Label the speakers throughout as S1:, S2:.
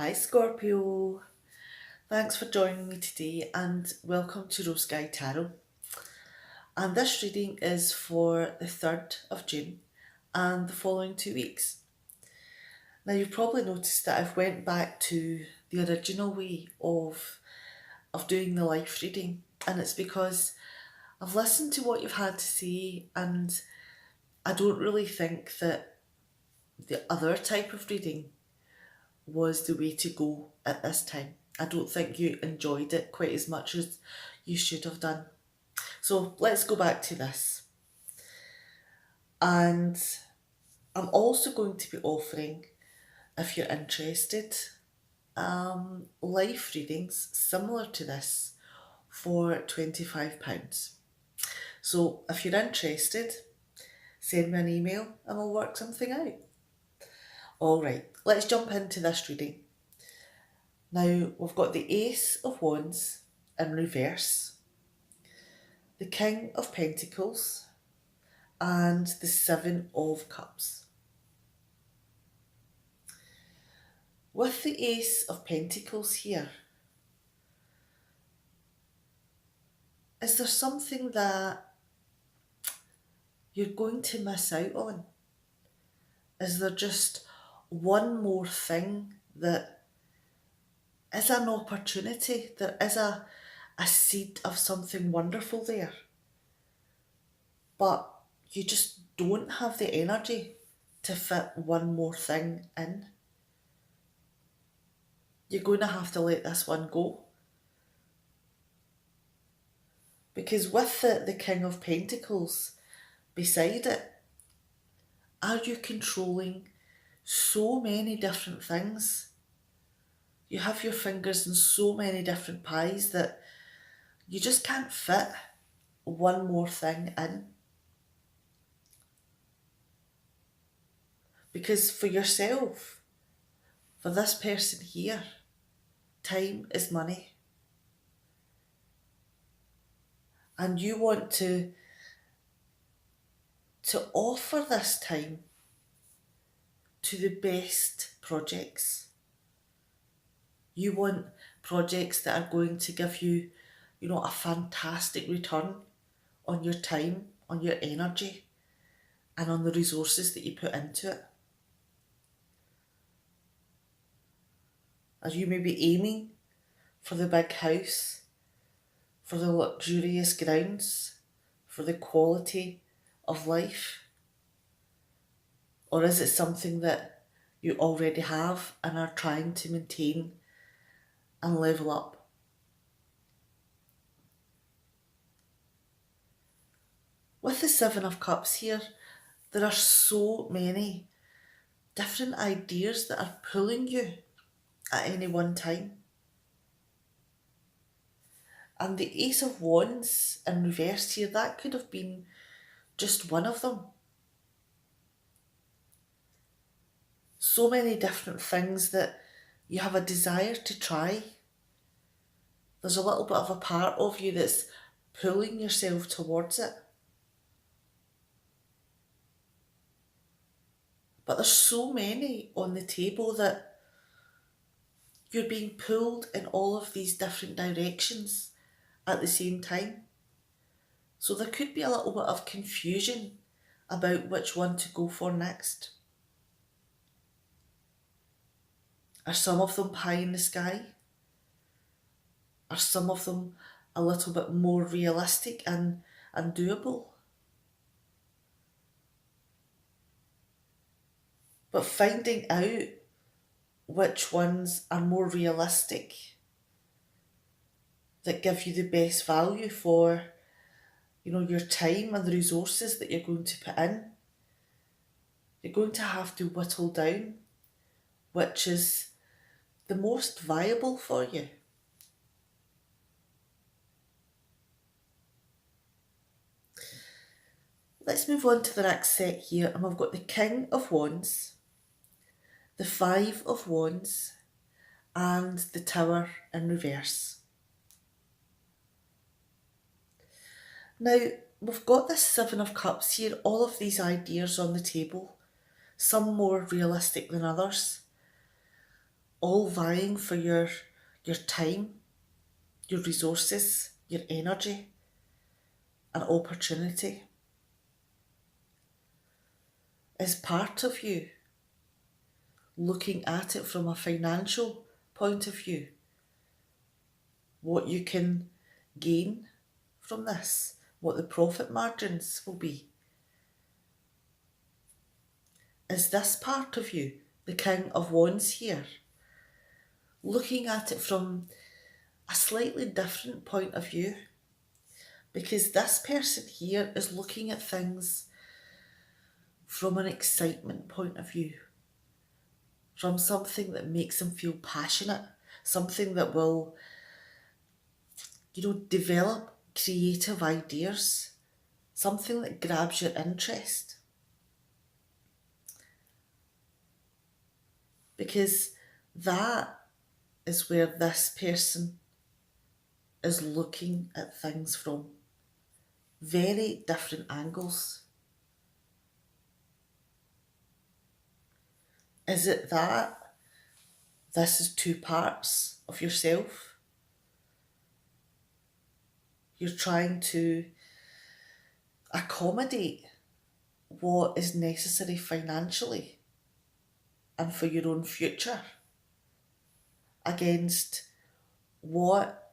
S1: Hi Scorpio, thanks for joining me today and welcome to Rose Sky Tarot. And this reading is for the 3rd of June and the following 2 weeks. Now you've probably noticed that I've went back to the original way of doing the life reading, and it's because I've listened to what you've had to say and I don't really think that the other type of reading was the way to go at this time. I don't think you enjoyed it quite as much as you should have done. So let's go back to this. And I'm also going to be offering, if you're interested, life readings similar to this for £25. So if you're interested, send me an email and we'll work something out. Alright, let's jump into this reading. Now we've got the Ace of Wands in reverse, the King of Pentacles, and the Seven of Cups. With the Ace of Pentacles here, is there something that you're going to miss out on? Is there just one more thing that is an opportunity? There is a seed of something wonderful there, but you just don't have the energy to fit one more thing in. You're going to have to let this one go. Because with the King of Pentacles beside it, are you controlling so many different things? You have your fingers in so many different pies that you just can't fit one more thing in. Because for yourself, for this person here, time is money. And you want to offer this time to the best projects. You want projects that are going to give you, a fantastic return on your time, on your energy, and on the resources that you put into it. As you may be aiming for the big house, for the luxurious grounds, for the quality of life? Or is it something that you already have and are trying to maintain and level up? With the Seven of Cups here, there are so many different ideas that are pulling you at any one time. And the Ace of Wands in reverse here, that could have been just one of them. So many different things that you have a desire to try. There's a little bit of a part of you that's pulling yourself towards it. But there's so many on the table that you're being pulled in all of these different directions at the same time. So there could be a little bit of confusion about which one to go for next. Are some of them pie in the sky? Are some of them a little bit more realistic and doable? But finding out which ones are more realistic, that give you the best value for, your time and the resources that you're going to put in, you're going to have to whittle down which is the most viable for you. Let's move on to the next set here, and we've got the King of Wands, the Five of Wands, and the Tower in reverse. Now, we've got this Seven of Cups here, all of these ideas on the table, some more realistic than others. all vying for your time, your resources, your energy, and opportunity. Is part of you looking at it from a financial point of view? What you can gain from this, what the profit margins will be? Is this part of you, the King of Wands here, looking at it from a slightly different point of view? Because this person here is looking at things from an excitement point of view, from something that makes them feel passionate, something that will, develop creative ideas, something that grabs your interest. Because that is where this person is looking at things from. Very different angles. Is it that this is two parts of yourself? You're trying to accommodate what is necessary financially and for your own future against what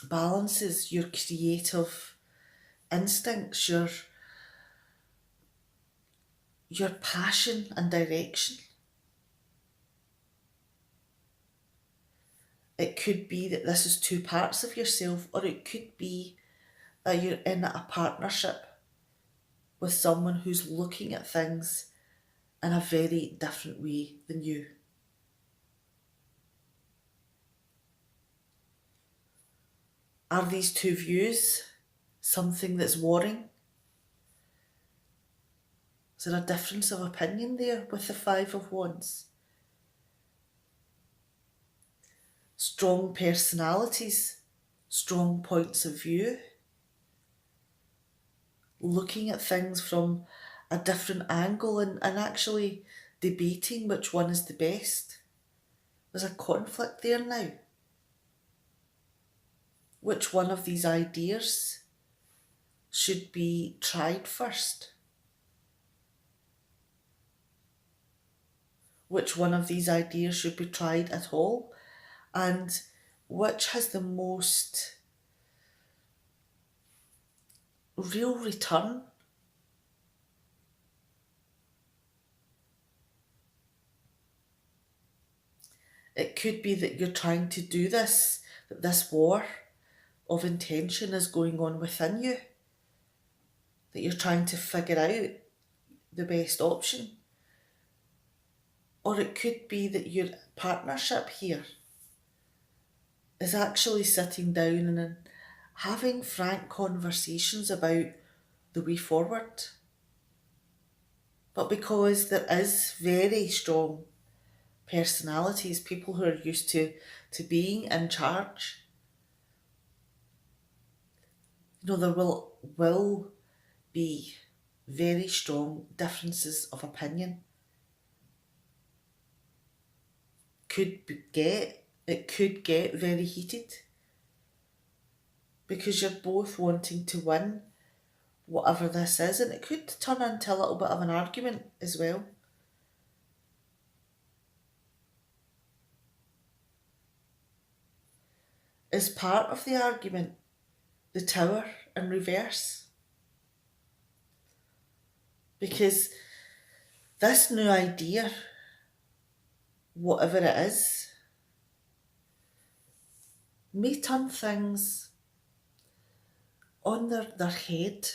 S1: balances your creative instincts, your passion and direction. It could be that this is two parts of yourself, or it could be that you're in a partnership with someone who's looking at things in a very different way than you. Are these two views something that's warring? Is there a difference of opinion there with the Five of Wands? Strong personalities, strong points of view, looking at things from a different angle and actually debating which one is the best. There's a conflict there now. Which one of these ideas should be tried first? Which one of these ideas should be tried at all? And which has the most real return? It could be that you're trying to do this, that this war of intention is going on within you, that you're trying to figure out the best option. Or it could be that your partnership here is actually sitting down and having frank conversations about the way forward. But because there is very strong personalities, people who are used to being in charge, there will be very strong differences of opinion. It could get very heated because you're both wanting to win whatever this is, and it could turn into a little bit of an argument as well. Is part of the argument the Tower in reverse? Because this new idea, whatever it is, may turn things on their head.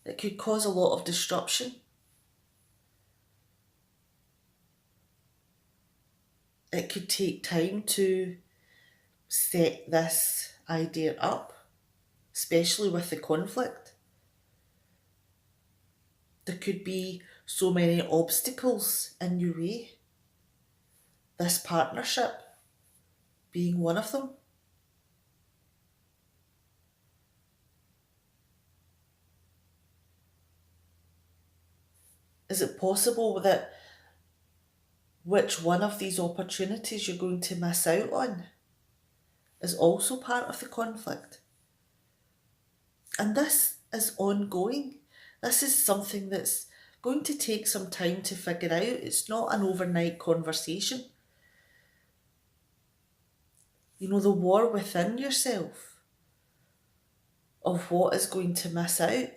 S1: It could cause a lot of disruption. It could take time to set this idea up, especially with the conflict. There could be so many obstacles in your way. This partnership being one of them. Is it possible that which one of these opportunities you're going to miss out on is also part of the conflict. And this is ongoing. This is something that's going to take some time to figure out. It's not an overnight conversation. The war within yourself of what is going to miss out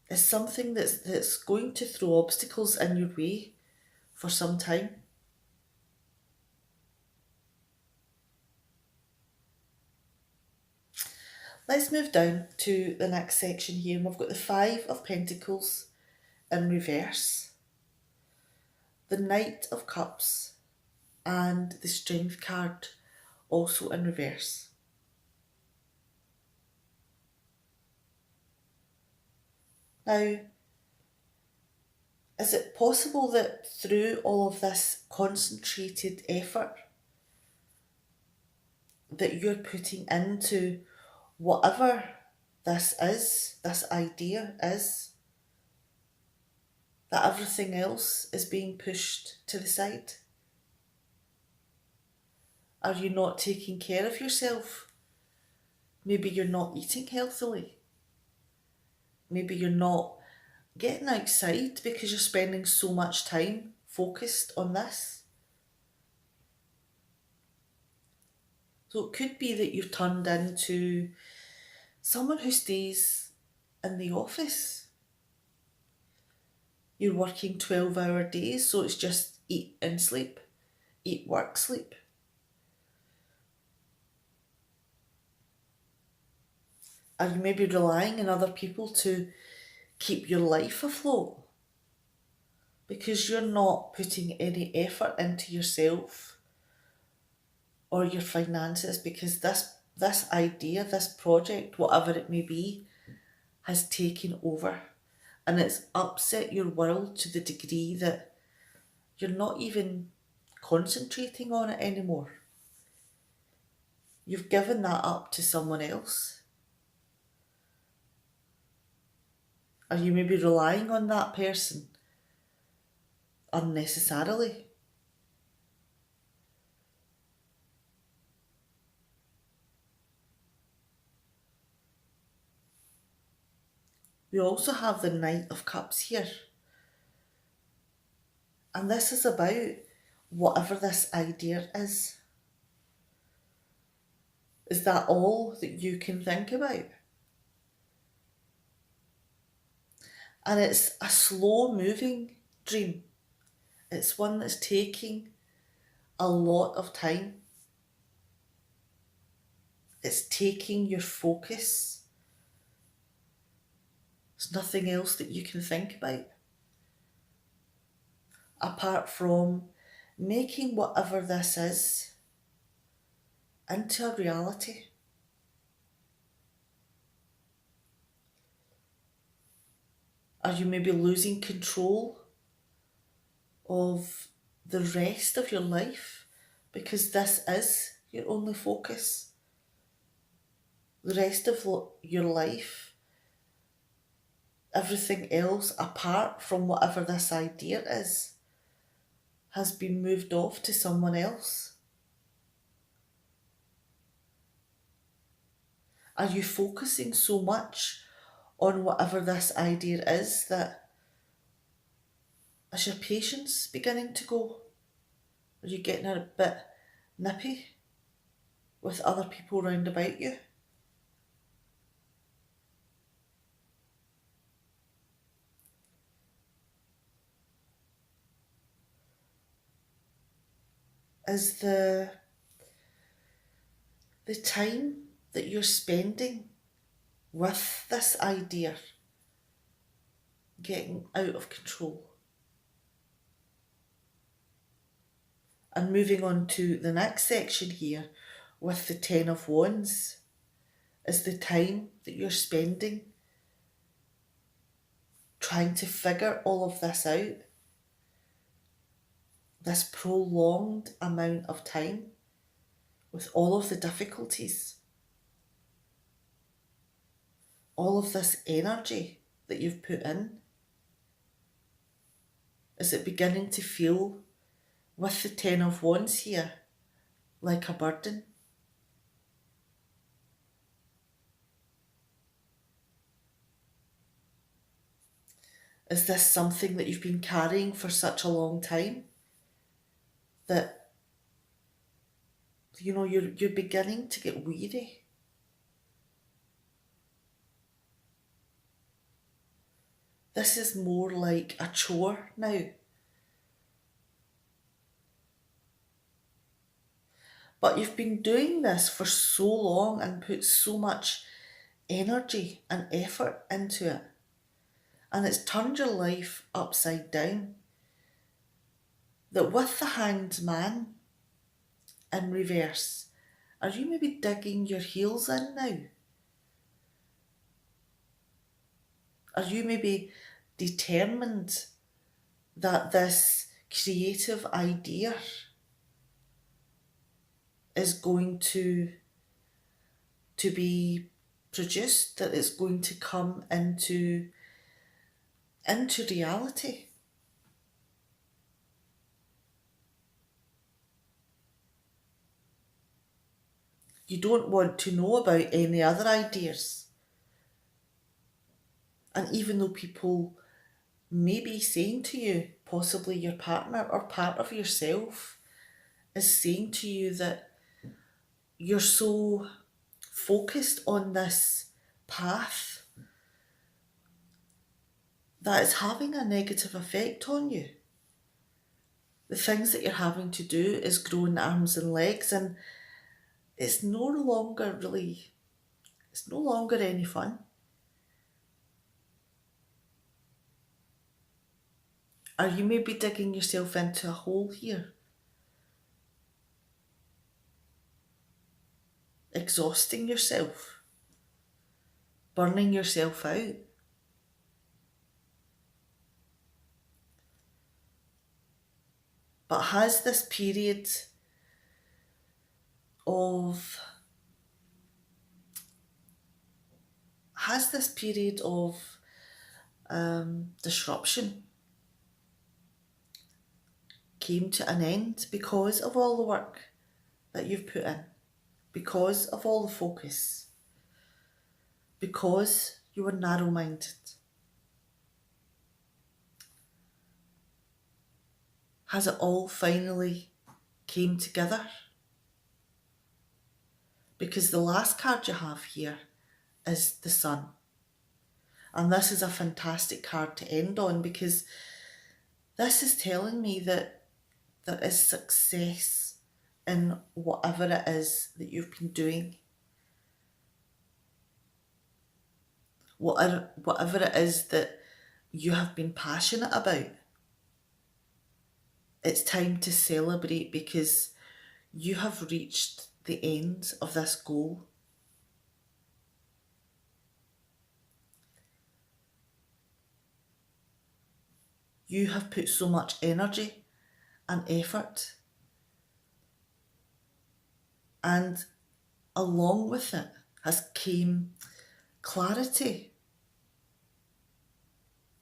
S1: is something that's going to throw obstacles in your way for some time. Let's move down to the next section here, and we've got the Five of Pentacles in reverse, the Knight of Cups, and the Strength card also in reverse. Now, is it possible that through all of this concentrated effort that you're putting into whatever this is, this idea is, that everything else is being pushed to the side? Are you not taking care of yourself? Maybe you're not eating healthily. Maybe you're not getting outside because you're spending so much time focused on this. So it could be that you've turned into someone who stays in the office. You're working 12-hour days, so it's just eat and sleep, eat, work, sleep. Are you maybe relying on other people to keep your life afloat? Because you're not putting any effort into yourself or your finances, because this idea, this project, whatever it may be, has taken over and it's upset your world to the degree that you're not even concentrating on it anymore. You've given that up to someone else. Are you maybe relying on that person unnecessarily? We also have the Knight of Cups here. And this is about whatever this idea is. Is that all that you can think about? And it's a slow moving dream. It's one that's taking a lot of time. It's taking your focus. There's nothing else that you can think about apart from making whatever this is into a reality. Are you maybe losing control of the rest of your life because this is your only focus? The rest of your life, everything else apart from whatever this idea is, has been moved off to someone else. Are you focusing so much on whatever this idea is that is your patience beginning to go? Are you getting a bit nippy with other people round about you? Is the time that you're spending with this idea getting out of control? And moving on to the next section here with the Ten of Wands, is the time that you're spending trying to figure all of this out, this prolonged amount of time with all of the difficulties, all of this energy that you've put in. Is it beginning to feel, with the Ten of Wands here, like a burden? Is this something that you've been carrying for such a long time that you're beginning to get weary? This is more like a chore now. But you've been doing this for so long and put so much energy and effort into it. And it's turned your life upside down. That with the Hanged Man in reverse, are you maybe digging your heels in now? Are you maybe determined that this creative idea is going to be produced, that it's going to come into reality? You don't want to know about any other ideas. And even though people may be saying to you, possibly your partner or part of yourself is saying to you that you're so focused on this path that it's having a negative effect on you. The things that you're having to do is growing arms and legs, and it's no longer any fun. Are you maybe digging yourself into a hole here? Exhausting yourself? Burning yourself out? But of has this period of disruption came to an end because of all the work that you've put in, because of all the focus, because you were narrow-minded? Has it all finally came together? Because the last card you have here is the Sun. And this is a fantastic card to end on, because this is telling me that there is success in whatever it is that you've been doing. Whatever it is that you have been passionate about. It's time to celebrate, because you have reached the end of this goal. You have put so much energy and effort, and along with it has came clarity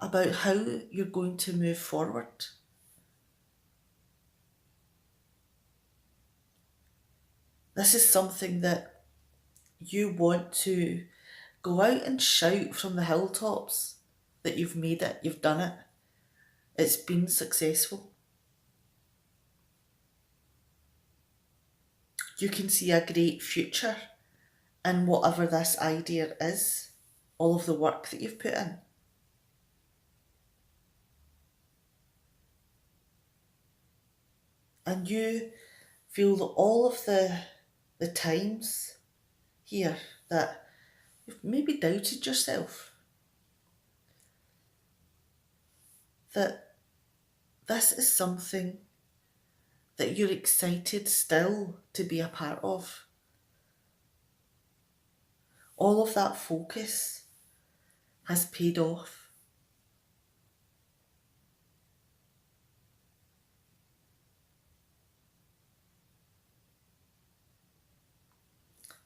S1: about how you're going to move forward. This is something that you want to go out and shout from the hilltops that you've made it, you've done it. It's been successful. You can see a great future in whatever this idea is, all of the work that you've put in. And you feel that all of the times here that you've maybe doubted yourself, that this is something that you're excited still to be a part of. All of that focus has paid off.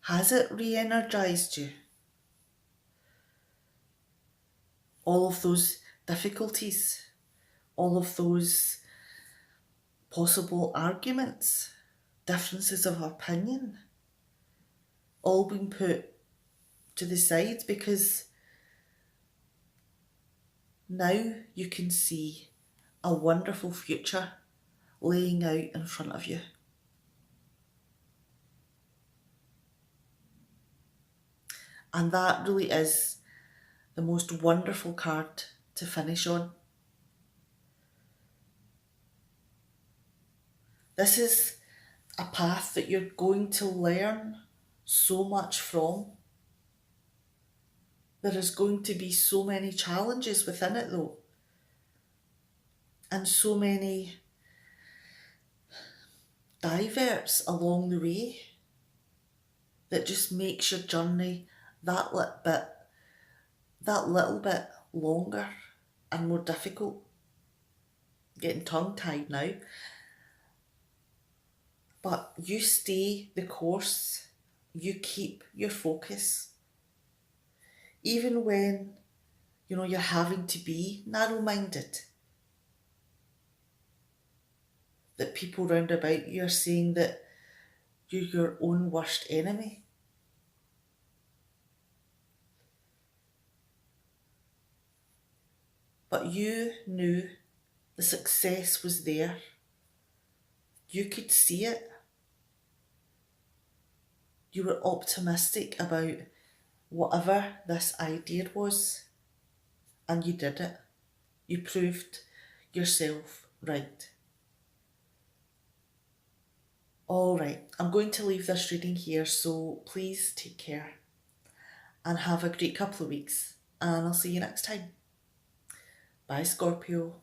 S1: Has it re-energized you? All of those difficulties, all of those possible arguments, differences of opinion, all being put to the side because now you can see a wonderful future laying out in front of you. And that really is the most wonderful card to finish on. This is a path that you're going to learn so much from. There is going to be so many challenges within it though, and so many diverts along the way that just makes your journey that little bit longer and more difficult. Getting tongue-tied now. But you stay the course, you keep your focus. Even when, you're having to be narrow-minded. That people round about you are saying that you're your own worst enemy. But you knew the success was there. You could see it. You were optimistic about whatever this idea was, and you did it. You proved yourself right. Alright, I'm going to leave this reading here, so please take care and have a great couple of weeks, and I'll see you next time. Bye, Scorpio.